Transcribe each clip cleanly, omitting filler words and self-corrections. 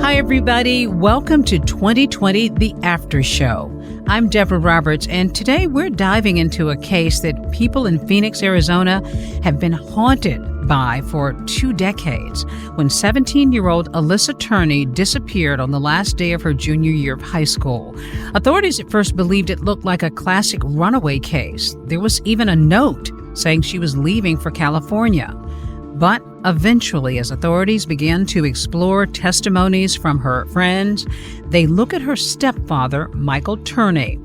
Hi, everybody. Welcome to 2020, The After Show. I'm Deborah Roberts, and today we're diving into a case that people in Phoenix, Arizona have been haunted by for 2 decades, when 17-year-old Alyssa Turney disappeared on the last day of her junior year of high school. Authorities at first believed it looked like a classic runaway case. There was even a note saying she was leaving for California. But eventually, as authorities began to explore testimonies from her friends, they look at her stepfather, Michael Turney.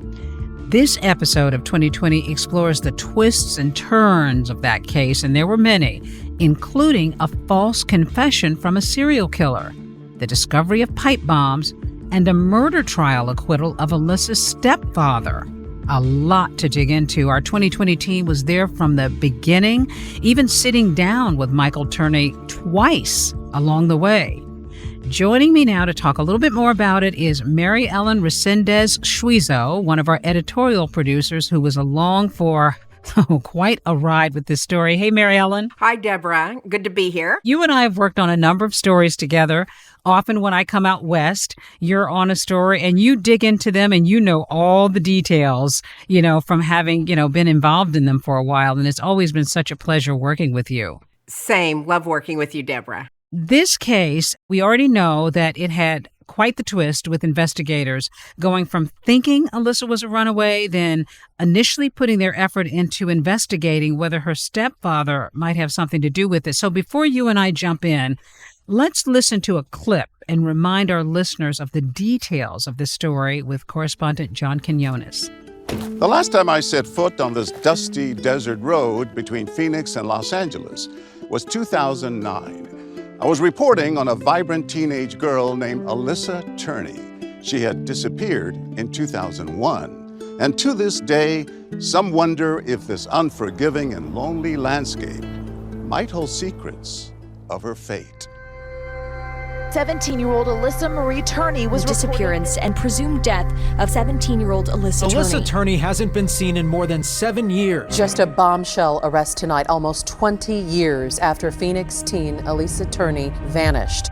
This episode of 2020 explores the twists and turns of that case, and there were many, including a false confession from a serial killer, the discovery of pipe bombs, and a murder trial acquittal of Alyssa's stepfather. A lot to dig into. Our 2020 team was there from the beginning, even sitting down with Michael Turney twice along the way. Joining me now to talk a little bit more about it is Mary Ellen Resendez-Shuizo, one of our editorial producers who was along for quite a ride with this story. Hey, Mary Ellen. Hi, Deborah. Good to be here. You and I have worked on a number of stories together. Often when I come out west, you're on a story and you dig into them and you know all the details, from having, been involved in them for a while. And it's always been such a pleasure working with you. Same. Love working with you, Deborah. This case, we already know that it had quite the twist with investigators, going from thinking Alyssa was a runaway, then initially putting their effort into investigating whether her stepfather might have something to do with it. So before you and I jump in, let's listen to a clip and remind our listeners of the details of this story with correspondent John Quinones. The last time I set foot on this dusty desert road between Phoenix and Los Angeles was 2009. I was reporting on a vibrant teenage girl named Alyssa Turney. She had disappeared in 2001. And to this day, some wonder if this unforgiving and lonely landscape might hold secrets of her fate. 17-year-old Alyssa Marie Turney was disappearance and presumed death of 17-year-old Alyssa Turney. Alyssa Turney hasn't been seen in more than 7 years. Just a bombshell arrest tonight, almost 20 years after Phoenix teen Alyssa Turney vanished.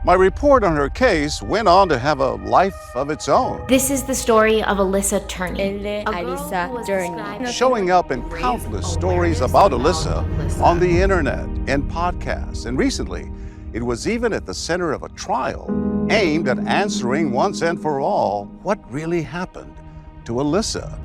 My report on her case went on to have a life of its own. This is the story of Alyssa Turney. Alyssa Turney. Showing up in countless stories about Alyssa on the internet, in podcasts, and recently, it was even at the center of a trial aimed at answering once and for all what really happened to Alyssa.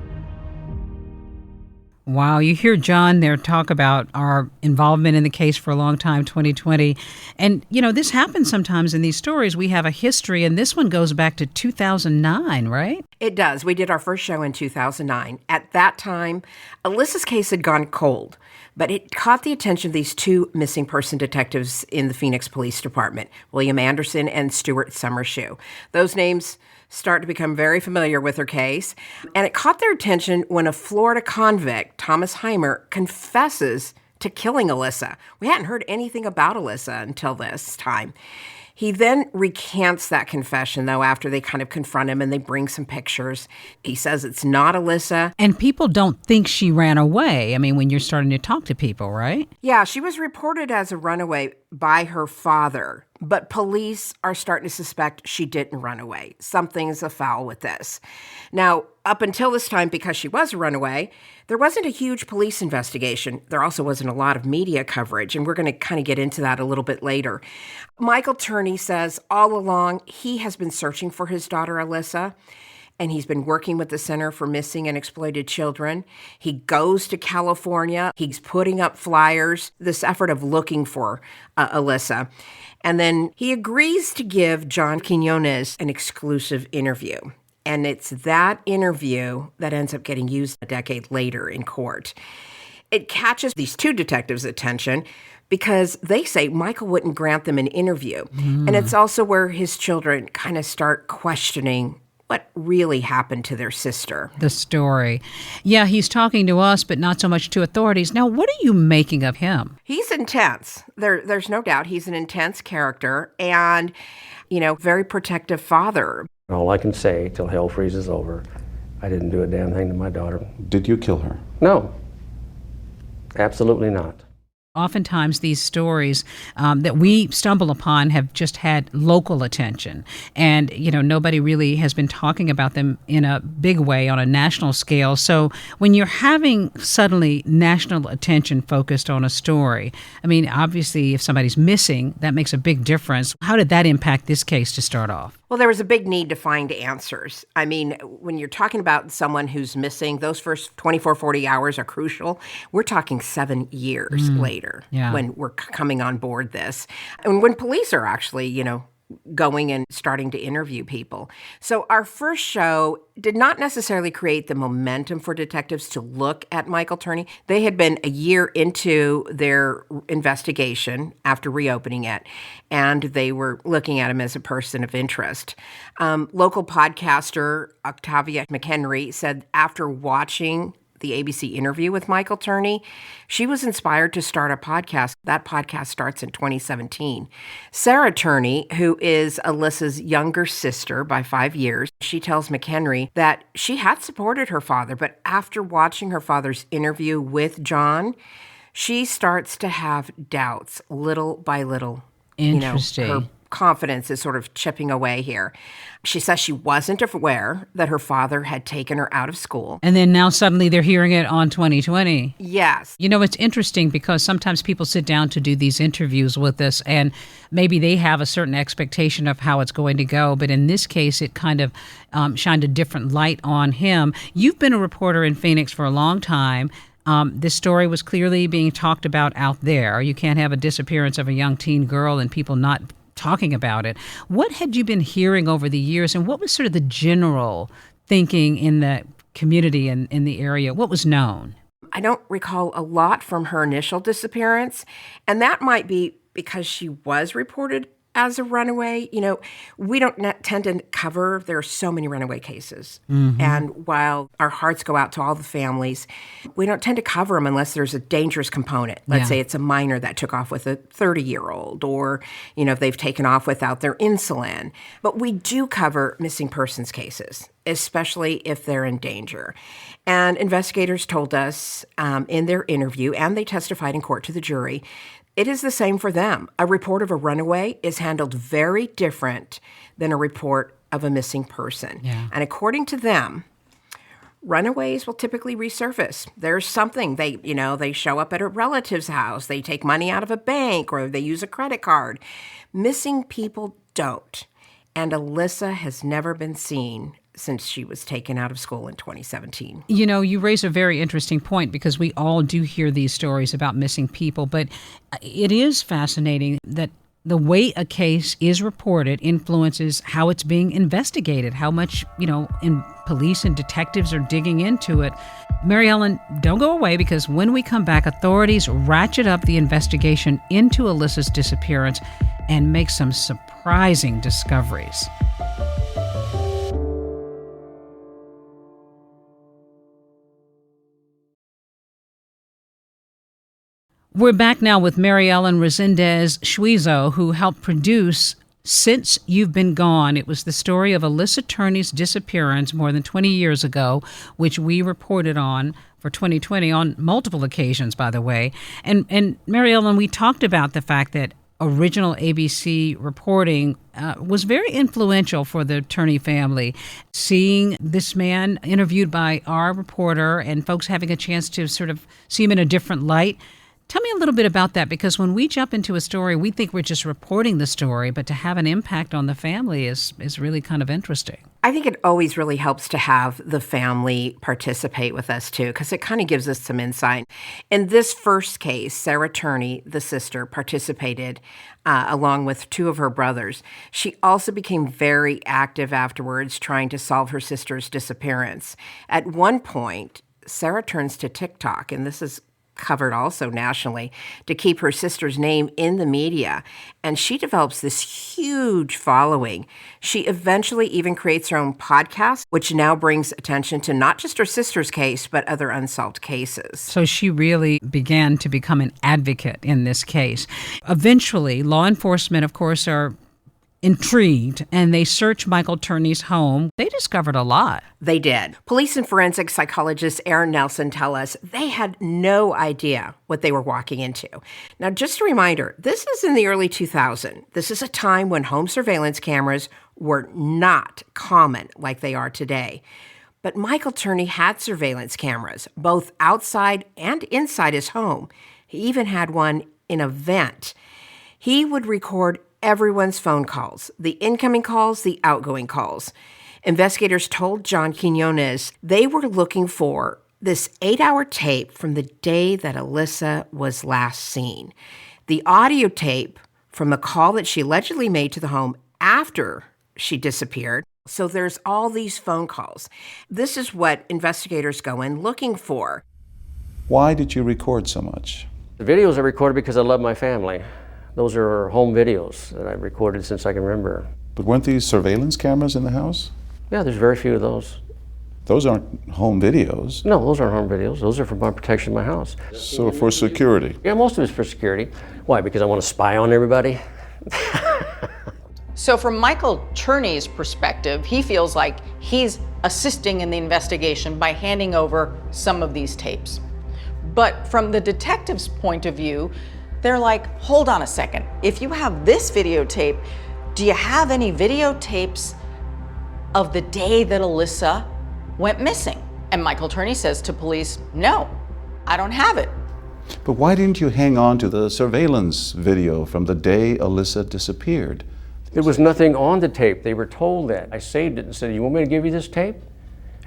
Wow, you hear John there talk about our involvement in the case for a long time, 2020. And, this happens sometimes in these stories. We have a history, and this one goes back to 2009, right? It does. We did our first show in 2009. At that time, Alyssa's case had gone cold, but it caught the attention of these 2 missing person detectives in the Phoenix Police Department, William Anderson and Stuart Summershoe. Those names start to become very familiar with her case, and it caught their attention when a Florida convict, Thomas Heimer, confesses to killing Alyssa. We hadn't heard anything about Alyssa until this time. He then recants that confession, though, after they kind of confront him and they bring some pictures. He says it's not Alyssa. And people don't think she ran away. I mean, when you're starting to talk to people, right? Yeah, she was reported as a runaway by her father, but police are starting to suspect she didn't run away. Something's afoul with this. Now, up until this time, because she was a runaway, there wasn't a huge police investigation. There also wasn't a lot of media coverage, and we're going to kind of get into that a little bit later. Michael Turney says all along he has been searching for his daughter Alyssa, and he's been working with the Center for Missing and Exploited Children. He goes to California. He's putting up flyers, this effort of looking for Alyssa. And then he agrees to give John Quinones an exclusive interview. And it's that interview that ends up getting used a decade later in court. It catches these 2 detectives' attention because they say Michael wouldn't grant them an interview. And it's also where his children kind of start questioning what really happened to their sister. The story. Yeah, he's talking to us, but not so much to authorities. Now, what are you making of him? He's intense. There's no doubt he's an intense character and, very protective father. All I can say till hell freezes over, I didn't do a damn thing to my daughter. Did you kill her? No, absolutely not. Oftentimes these stories that we stumble upon have just had local attention. And, nobody really has been talking about them in a big way on a national scale. So when you're having suddenly national attention focused on a story, obviously if somebody's missing, that makes a big difference. How did that impact this case to start off? Well, there was a big need to find answers. When you're talking about someone who's missing, those first 24, 40 hours are crucial. We're talking 7 years later when we're coming on board this. And when police are actually, going and starting to interview people. So our first show did not necessarily create the momentum for detectives to look at Michael Turney. They had been a year into their investigation after reopening it, and they were looking at him as a person of interest. Local podcaster Octavia McHenry said after watching the ABC interview with Michael Turney, she was inspired to start a podcast. That podcast starts in 2017. Sarah Turney, who is Alyssa's younger sister by 5 years, she tells McHenry that she had supported her father, but after watching her father's interview with John, she starts to have doubts little by little. Interesting. Her confidence is sort of chipping away here. She says she wasn't aware that her father had taken her out of school. And then now suddenly they're hearing it on 2020. Yes. It's interesting because sometimes people sit down to do these interviews with us and maybe they have a certain expectation of how it's going to go. But in this case, it kind of shined a different light on him. You've been a reporter in Phoenix for a long time. This story was clearly being talked about out there. You can't have a disappearance of a young teen girl and people not talking about it. What had you been hearing over the years, and what was sort of the general thinking in the community and in the area? What was known? I don't recall a lot from her initial disappearance, and that might be because she was reported as a runaway. We don't tend to cover, there are so many runaway cases. And while our hearts go out to all the families, we don't tend to cover them unless there's a dangerous component. Let's say it's a minor that took off with a 30-year-old, or, if they've taken off without their insulin. But we do cover missing persons cases, especially if they're in danger. And investigators told us in their interview, and they testified in court to the jury, it is the same for them. A report of a runaway is handled very different than a report of a missing person. And according to them, runaways will typically resurface. There's something, they show up at a relative's house, they take money out of a bank, or they use a credit card. Missing people don't. And Alyssa has never been seen since she was taken out of school in 2017. You raise a very interesting point because we all do hear these stories about missing people, but it is fascinating that the way a case is reported influences how it's being investigated, how much, police and detectives are digging into it. Mary Ellen, don't go away, because when we come back, authorities ratchet up the investigation into Alyssa's disappearance and make some surprising discoveries. We're back now with Mary Ellen Resendez-Shuizo, who helped produce Since You've Been Gone. It was the story of Alyssa Turney's disappearance more than 20 years ago, which we reported on for 2020 on multiple occasions, by the way. And Mary Ellen, we talked about the fact that original ABC reporting was very influential for the Turney family. Seeing this man interviewed by our reporter and folks having a chance to sort of see him in a different light. Tell me a little bit about that, because when we jump into a story, we think we're just reporting the story, but to have an impact on the family is really kind of interesting. I think it always really helps to have the family participate with us, too, because it kind of gives us some insight. In this first case, Sarah Turney, the sister, participated along with 2 of her brothers. She also became very active afterwards, trying to solve her sister's disappearance. At one point, Sarah turns to TikTok, and this is covered also nationally, to keep her sister's name in the media. And she develops this huge following. She eventually even creates her own podcast, which now brings attention to not just her sister's case, but other unsolved cases. So she really began to become an advocate in this case. Eventually, law enforcement, of course, are intrigued and they searched Michael Turney's home. They discovered a lot. They did. Police and forensic psychologist Aaron Nelson tell us they had no idea what they were walking into. Now, just a reminder, this is in the early 2000s. This is a time when home surveillance cameras were not common like they are today. But Michael Turney had surveillance cameras, both outside and inside his home. He even had one in a vent. He would record everyone's phone calls, the incoming calls, the outgoing calls. Investigators told John Quinones they were looking for this 8-hour tape from the day that Alyssa was last seen. The audio tape from a call that she allegedly made to the home after she disappeared. So there's all these phone calls. This is what investigators go in looking for. Why did you record so much? The videos I recorded because I love my family. Those are home videos that I've recorded since I can remember. But weren't these surveillance cameras in the house? Yeah, there's very few of those. Those aren't home videos. No, those aren't home videos. Those are for my protection of my house. So for security? Yeah, most of it's for security. Why? Because I want to spy on everybody? So from Michael Turney's perspective, he feels like he's assisting in the investigation by handing over some of these tapes. But from the detective's point of view, they're like, hold on a second. If you have this videotape, do you have any videotapes of the day that Alyssa went missing? And Michael Turney says to police, no, I don't have it. But why didn't you hang on to the surveillance video from the day Alyssa disappeared? There was nothing on the tape. They were told that. I saved it and said, you want me to give you this tape?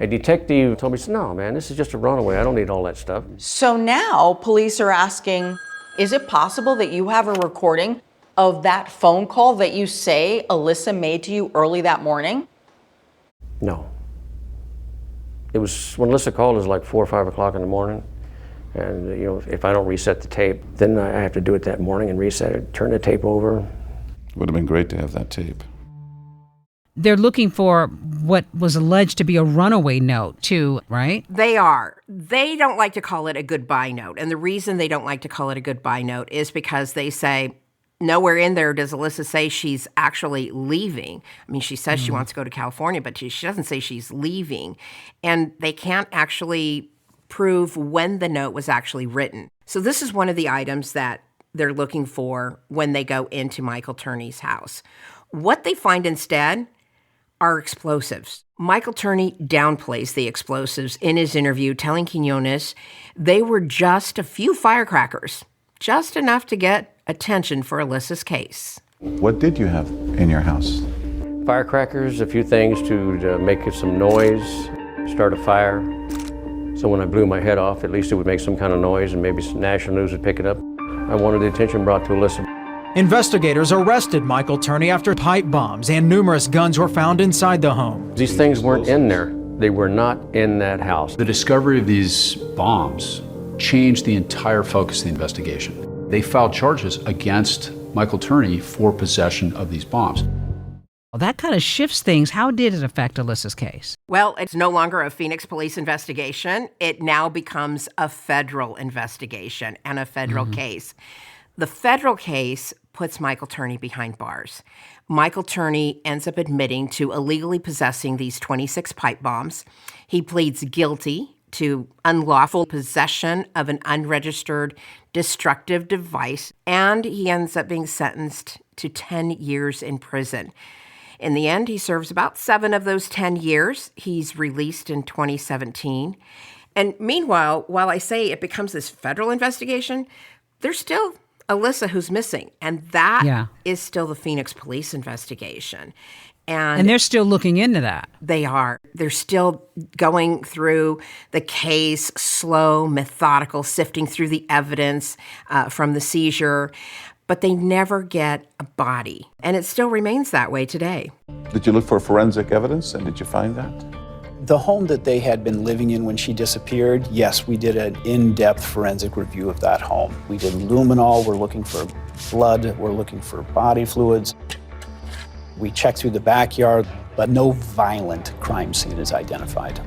A detective told me, no, man, this is just a runaway. I don't need all that stuff. So now police are asking, is it possible that you have a recording of that phone call that you say Alyssa made to you early that morning? No. It was, when Alyssa called, it was like 4 or 5 o'clock in the morning. And, you know, if I don't reset the tape, then I have to do it that morning and reset it, turn the tape over. Would have been great to have that tape. They're looking for what was alleged to be a runaway note, too, right? They are. They don't like to call it a goodbye note. And the reason they don't like to call it a goodbye note is because they say, nowhere in there does Alyssa say she's actually leaving. I mean, she says she wants to go to California, but she doesn't say she's leaving. And they can't actually prove when the note was actually written. So this is one of the items that they're looking for when they go into Michael Turney's house. What they find instead are explosives. Michael Turney downplays the explosives in his interview, telling Quinones they were just a few firecrackers, just enough to get attention for Alyssa's case. What did you have in your house? Firecrackers, a few things to make some noise, start a fire. So when I blew my head off, at least it would make some kind of noise and maybe some national news would pick it up. I wanted the attention brought to Alyssa. Investigators arrested Michael Turney after pipe bombs and numerous guns were found inside the home. These things weren't in there. They were not in that house. The discovery of these bombs changed the entire focus of the investigation. They filed charges against Michael Turney for possession of these bombs. Well, that kind of shifts things. How did it affect Alyssa's case? Well, it's no longer a Phoenix police investigation. It now becomes a federal investigation and a federal case. The federal case puts Michael Turney behind bars. Michael Turney ends up admitting to illegally possessing these 26 pipe bombs. He pleads guilty to unlawful possession of an unregistered destructive device, and he ends up being sentenced to 10 years in prison. In the end, he serves about 7 of those 10 years. He's released in 2017. And meanwhile, while I say it becomes this federal investigation, there's still Alyssa who's missing. And that is still the Phoenix police investigation. And they're still looking into that. They are. They're still going through the case, slow, methodical, sifting through the evidence from the seizure. But they never get a body. And it still remains that way today. Did you look for forensic evidence, and did you find that? The home that they had been living in when she disappeared, yes, we did an in-depth forensic review of that home. We did luminol, we're looking for blood, we're looking for body fluids. We checked through the backyard, but no violent crime scene is identified.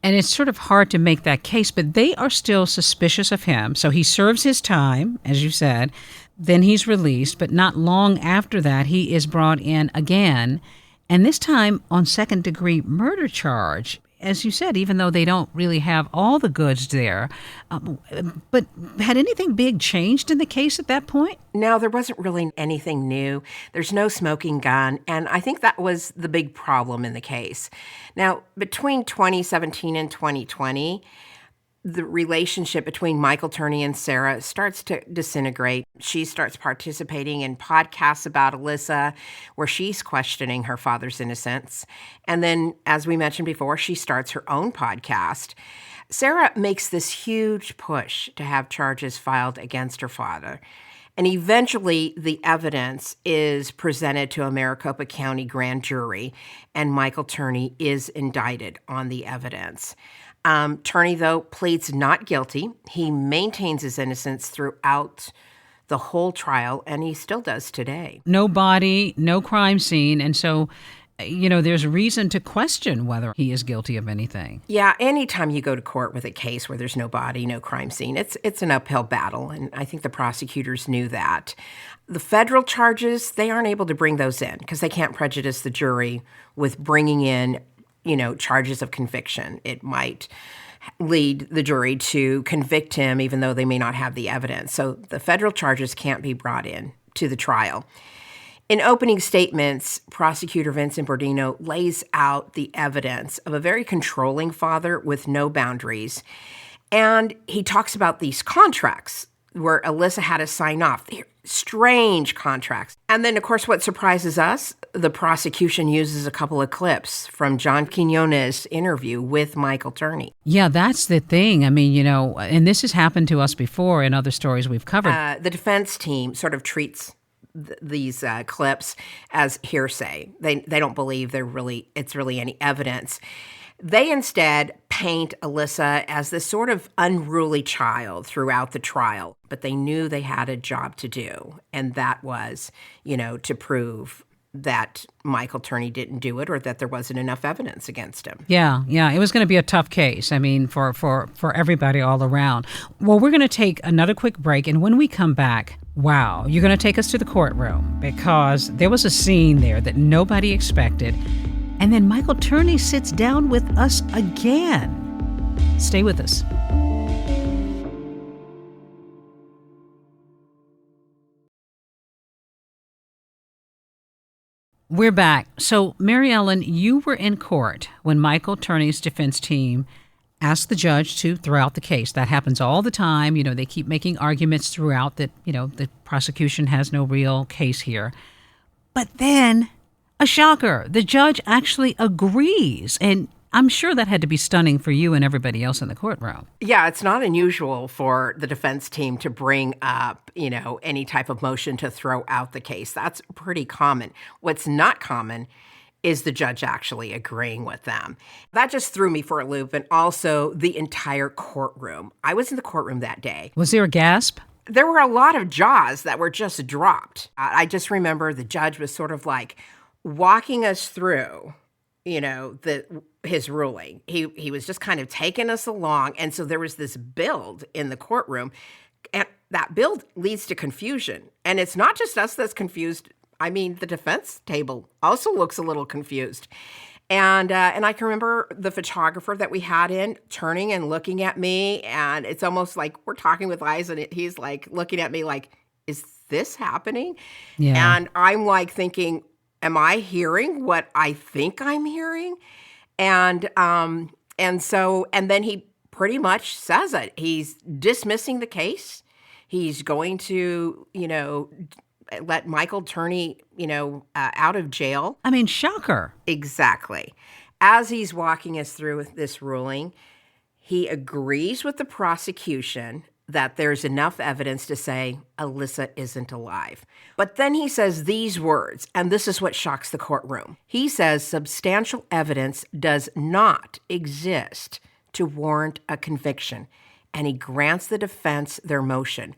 And it's sort of hard to make that case, but they are still suspicious of him. So he serves his time, as you said. Then he's released, but not long after that, he is brought in again, and this time on second-degree murder charge. As you said, even though they don't really have all the goods there. But had anything big changed in the case at that point? No, there wasn't really anything new. There's no smoking gun, and I think that was the big problem in the case. Now, between 2017 and 2020, the relationship between Michael Turney and Sarah starts to disintegrate. She starts participating in podcasts about Alyssa, where she's questioning her father's innocence. And then, as we mentioned before, she starts her own podcast. Sarah makes this huge push to have charges filed against her father. And eventually, the evidence is presented to a Maricopa County grand jury, and Michael Turney is indicted on the evidence. Turney, though, pleads not guilty. He maintains his innocence throughout the whole trial, and he still does today. No body, no crime scene, and so, there's reason to question whether he is guilty of anything. Yeah, anytime you go to court with a case where there's no body, no crime scene, it's an uphill battle, and I think the prosecutors knew that. The federal charges, they aren't able to bring those in because they can't prejudice the jury with bringing in charges of conviction. It might lead the jury to convict him even though they may not have the evidence. So the federal charges can't be brought in to the trial. In opening statements, Prosecutor Vincent Bordino lays out the evidence of a very controlling father with no boundaries. And he talks about these contracts where Alyssa had to sign off. They're strange contracts. And then, of course, what surprises us, the prosecution uses a couple of clips from John Quinones' interview with Michael Turney. Yeah, that's the thing. I mean, and this has happened to us before in other stories we've covered. The defense team sort of treats these clips as hearsay. They don't believe it's really any evidence. They instead paint Alyssa as this sort of unruly child throughout the trial, but they knew they had a job to do, and that was, to prove that Michael Turney didn't do it or that there wasn't enough evidence against him. Yeah, it was going to be a tough case, for everybody all around. Well, we're going to take another quick break, and when we come back, wow, you're going to take us to the courtroom because there was a scene there that nobody expected. And then Michael Turney sits down with us again. Stay with us. We're back. So, Mary Ellen, you were in court when Michael Turney's defense team asked the judge to throw out the case. That happens all the time. They keep making arguments throughout that, the prosecution has no real case here. But then, a shocker, the judge actually agrees. And I'm sure that had to be stunning for you and everybody else in the courtroom. Yeah, it's not unusual for the defense team to bring up, any type of motion to throw out the case. That's pretty common. What's not common is the judge actually agreeing with them. That just threw me for a loop, and also the entire courtroom. I was in the courtroom that day. Was there a gasp? There were a lot of jaws that were just dropped. I just remember the judge was sort of like walking us through, his ruling. He was just kind of taking us along. And so there was this build in the courtroom, and that build leads to confusion. And it's not just us that's confused. I mean, the defense table also looks a little confused. And I can remember the photographer that we had in turning and looking at me, and it's almost like we're talking with eyes, and he's like looking at me like, is this happening? Yeah. And I'm like thinking, am I hearing what I think I'm hearing? And then he pretty much says it. He's dismissing the case. He's going to, let Michael Turney, out of jail. I mean, shocker. Exactly. As he's walking us through with this ruling, he agrees with the prosecution that there's enough evidence to say Alyssa isn't alive. But then he says these words, and this is what shocks the courtroom. He says substantial evidence does not exist to warrant a conviction, and he grants the defense their motion,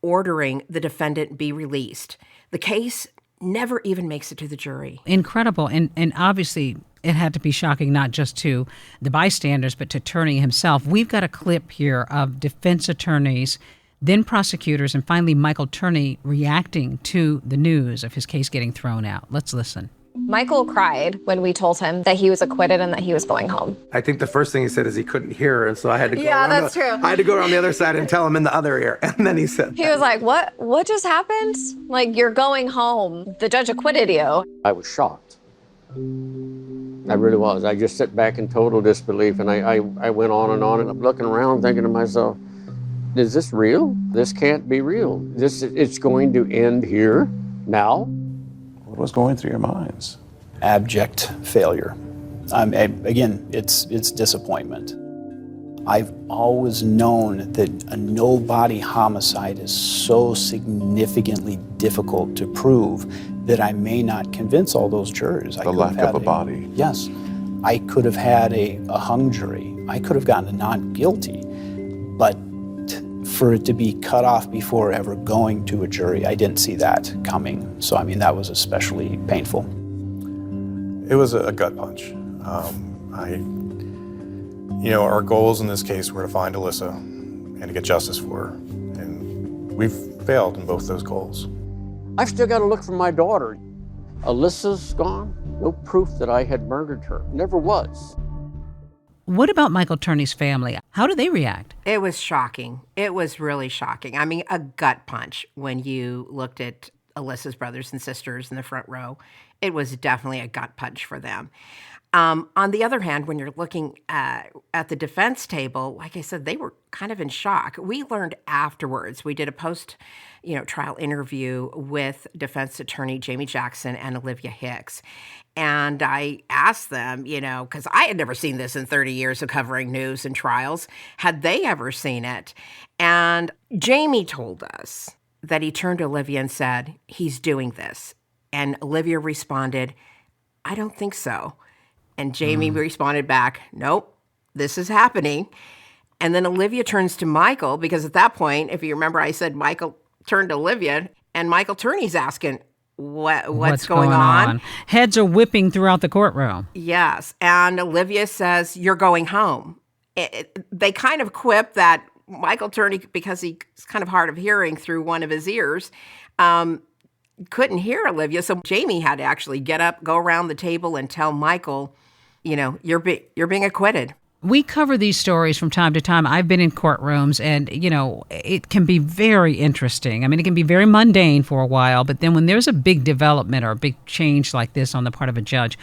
ordering the defendant be released. The case never even makes it to the jury. Incredible. And obviously, it had to be shocking not just to the bystanders, but to Turney himself. We've got a clip here of defense attorneys then prosecutors, and finally Michael Turney reacting to the news of his case getting thrown out. Let's listen. Michael cried when we told him that he was acquitted and that he was going home. I think the first thing he said is he couldn't hear her, and so I had to go Yeah, that's true. I had to go around the other side and tell him in the other ear. And then he said He was like, what just happened? Like, you're going home. The judge acquitted you. I was shocked. I really was. I just sat back in total disbelief, and I went on, and I'm looking around thinking to myself, is this real? This can't be real. It's going to end here, now? What was going through your minds? Abject failure. Again, it's disappointment. I've always known that a no-body homicide is so significantly difficult to prove that I may not convince all those jurors. The lack of a body. Yes. I could have had a hung jury. I could have gotten a not guilty. But for it to be cut off before ever going to a jury, I didn't see that coming. So, I mean, that was especially painful. It was a gut punch. Our goals in this case were to find Alyssa and to get justice for her. And we've failed in both those goals. I've still got to look for my daughter. Alyssa's gone. No proof that I had murdered her. Never was. What about Michael Turney's family? How did they react? It was shocking. It was really shocking. I mean, a gut punch when you looked at Alyssa's brothers and sisters in the front row. It was definitely a gut punch for them. On the other hand, when you're looking at the defense table, like I said, they were kind of in shock. We learned afterwards. We did a post-trial interview with defense attorney Jamie Jackson and Olivia Hicks. And I asked them, because I had never seen this in 30 years of covering news and trials, had they ever seen it? And Jamie told us that he turned to Olivia and said, he's doing this. And Olivia responded, I don't think so. And Jamie responded back, nope, this is happening. And then Olivia turns to Michael, because at that point, if you remember, I said Michael turned to Olivia, and Michael Turney's asking, what's going on? Heads are whipping throughout the courtroom. Yes. And Olivia says, you're going home. They kind of quip that Michael Turney, because he's kind of hard of hearing through one of his ears, couldn't hear Olivia. So Jamie had to actually get up, go around the table and tell Michael, you're being acquitted. We cover these stories from time to time. I've been in courtrooms, and, it can be very interesting. I mean, it can be very mundane for a while, but then when there's a big development or a big change like this on the part of a judge,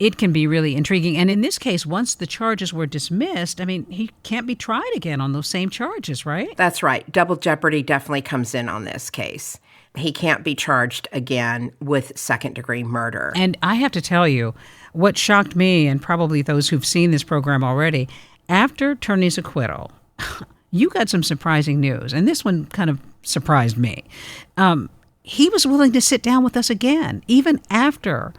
it can be really intriguing. And in this case, once the charges were dismissed, I mean, he can't be tried again on those same charges, right? That's right. Double jeopardy definitely comes in on this case. He can't be charged again with second-degree murder. And I have to tell you, what shocked me, and probably those who've seen this program already, after Turney's acquittal, you got some surprising news. And this one kind of surprised me. He was willing to sit down with us again, even after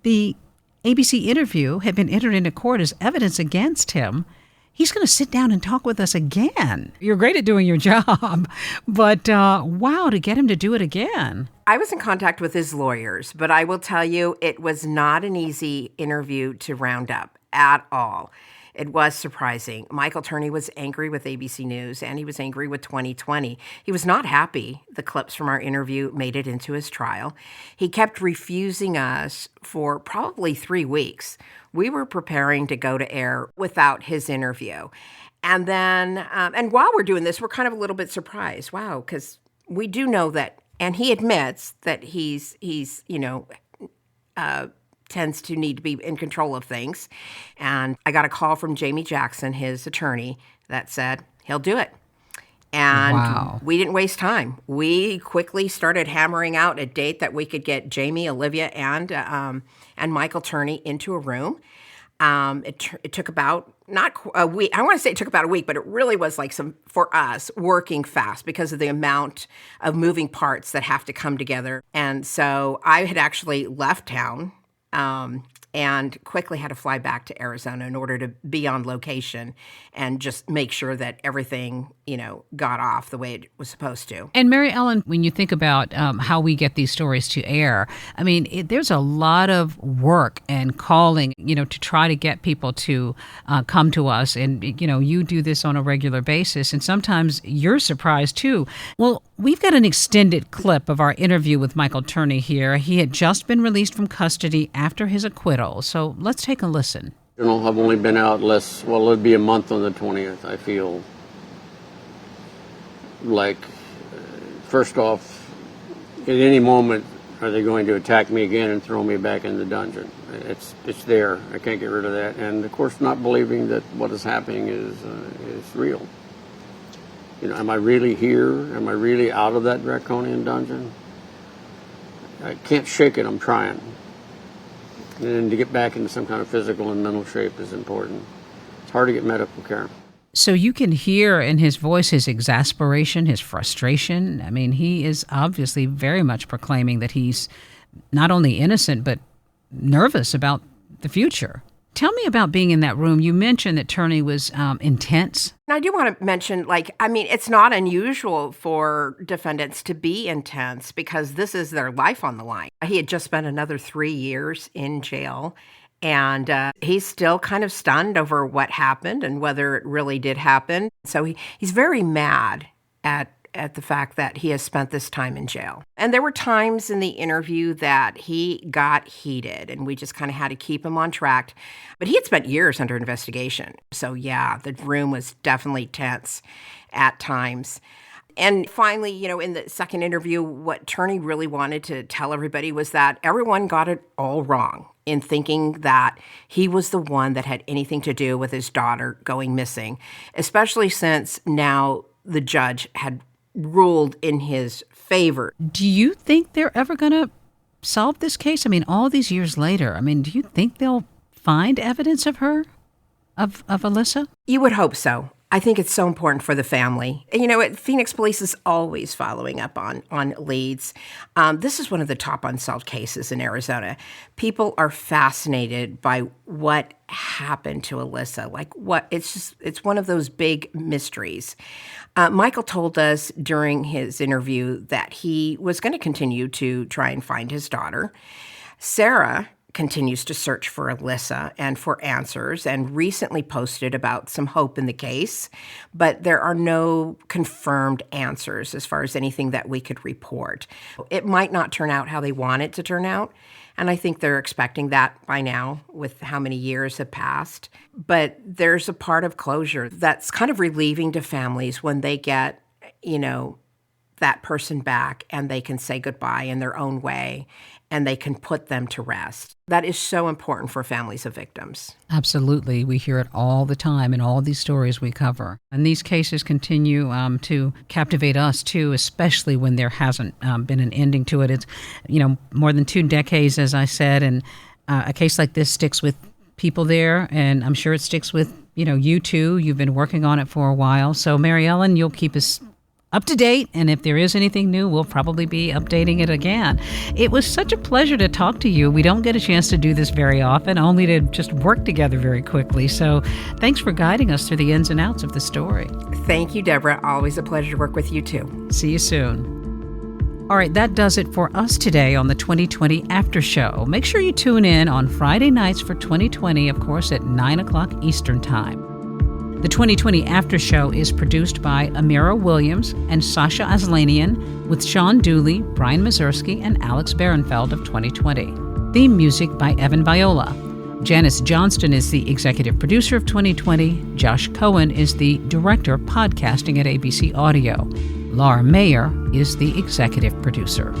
the ABC interview had been entered into court as evidence against him. He's going to sit down and talk with us again. You're great at doing your job, but wow, to get him to do it again. I was in contact with his lawyers, but I will tell you, it was not an easy interview to round up at all. It was surprising. Michael Turney was angry with ABC News, and he was angry with 2020. He was not happy the clips from our interview made it into his trial. He kept refusing us for probably 3 weeks. We were preparing to go to air without his interview. And then, and while we're doing this, we're kind of a little bit surprised. Wow, because we do know that, and he admits that he's tends to need to be in control of things. And I got a call from Jamie Jackson, his attorney, that said he'll do it. And we didn't waste time. We quickly started hammering out a date that we could get Jamie, Olivia, and Michael Turney into a room. It took about not a week. I want to say it took about a week, but it really was like for us, working fast because of the amount of moving parts that have to come together. And so I had actually left town. and quickly had to fly back to Arizona in order to be on location and just make sure that everything, got off the way it was supposed to. And Mary Ellen, when you think about how we get these stories to air, I mean, there's a lot of work and calling, to try to get people to come to us. And, you do this on a regular basis. And sometimes you're surprised, too. Well, we've got an extended clip of our interview with Michael Turney here. He had just been released from custody after his acquittal. So let's take a listen. I've only been out it'll be a month on the 20th. I feel like, first off, at any moment, are they going to attack me again and throw me back in the dungeon? It's there. I can't get rid of that. And, of course, not believing that what is happening is real. Am I really here? Am I really out of that draconian dungeon? I can't shake it. I'm trying. And to get back into some kind of physical and mental shape is important. It's hard to get medical care. So you can hear in his voice his exasperation, his frustration. I mean, he is obviously very much proclaiming that he's not only innocent, but nervous about the future. Tell me about being in that room. You mentioned that Turney was intense. And I do want to mention, it's not unusual for defendants to be intense because this is their life on the line. He had just spent another 3 years in jail, and he's still kind of stunned over what happened and whether it really did happen. So he's very mad at the fact that he has spent this time in jail. And there were times in the interview that he got heated, and we just kind of had to keep him on track. But he had spent years under investigation. So yeah, the room was definitely tense at times. And finally, in the second interview, what Turney really wanted to tell everybody was that everyone got it all wrong in thinking that he was the one that had anything to do with his daughter going missing, especially since now the judge had ruled in his favor. Do you think they're ever going to solve this case? I mean, all these years later, do you think they'll find evidence of her, of Alyssa? You would hope so. I think it's so important for the family. Phoenix Police is always following up on leads. This is one of the top unsolved cases in Arizona. People are fascinated by what happened to Alyssa. It's one of those big mysteries. Michael told us during his interview that he was going to continue to try and find his daughter. Sarah continues to search for Alyssa and for answers, and recently posted about some hope in the case, but there are no confirmed answers as far as anything that we could report. It might not turn out how they want it to turn out, and I think they're expecting that by now with how many years have passed. But there's a part of closure that's kind of relieving to families when they get, that person back and they can say goodbye in their own way and they can put them to rest. That is so important for families of victims. Absolutely. We hear it all the time in all these stories we cover. And these cases continue to captivate us, too, especially when there hasn't been an ending to it. It's, more than 2 decades, as I said, and a case like this sticks with people there, and I'm sure it sticks with, you too. You've been working on it for a while. So, Mary Ellen, you'll keep us up to date, and if there is anything new, we'll probably be updating it again. It was such a pleasure to talk to you. We don't get a chance to do this very often, only to just work together very quickly. So thanks for guiding us through the ins and outs of the story. Thank you, Deborah. Always a pleasure to work with you, too. See you soon. All right, that does it for us today on the 2020 After Show. Make sure you tune in on Friday nights for 2020, of course, at 9 o'clock Eastern Time. The 2020 After Show is produced by Amira Williams and Sasha Aslanian, with Sean Dooley, Brian Mazursky, and Alex Barenfeld of 2020. Theme music by Evan Viola. Janice Johnston is the executive producer of 2020. Josh Cohen is the director of podcasting at ABC Audio. Laura Mayer is the executive producer.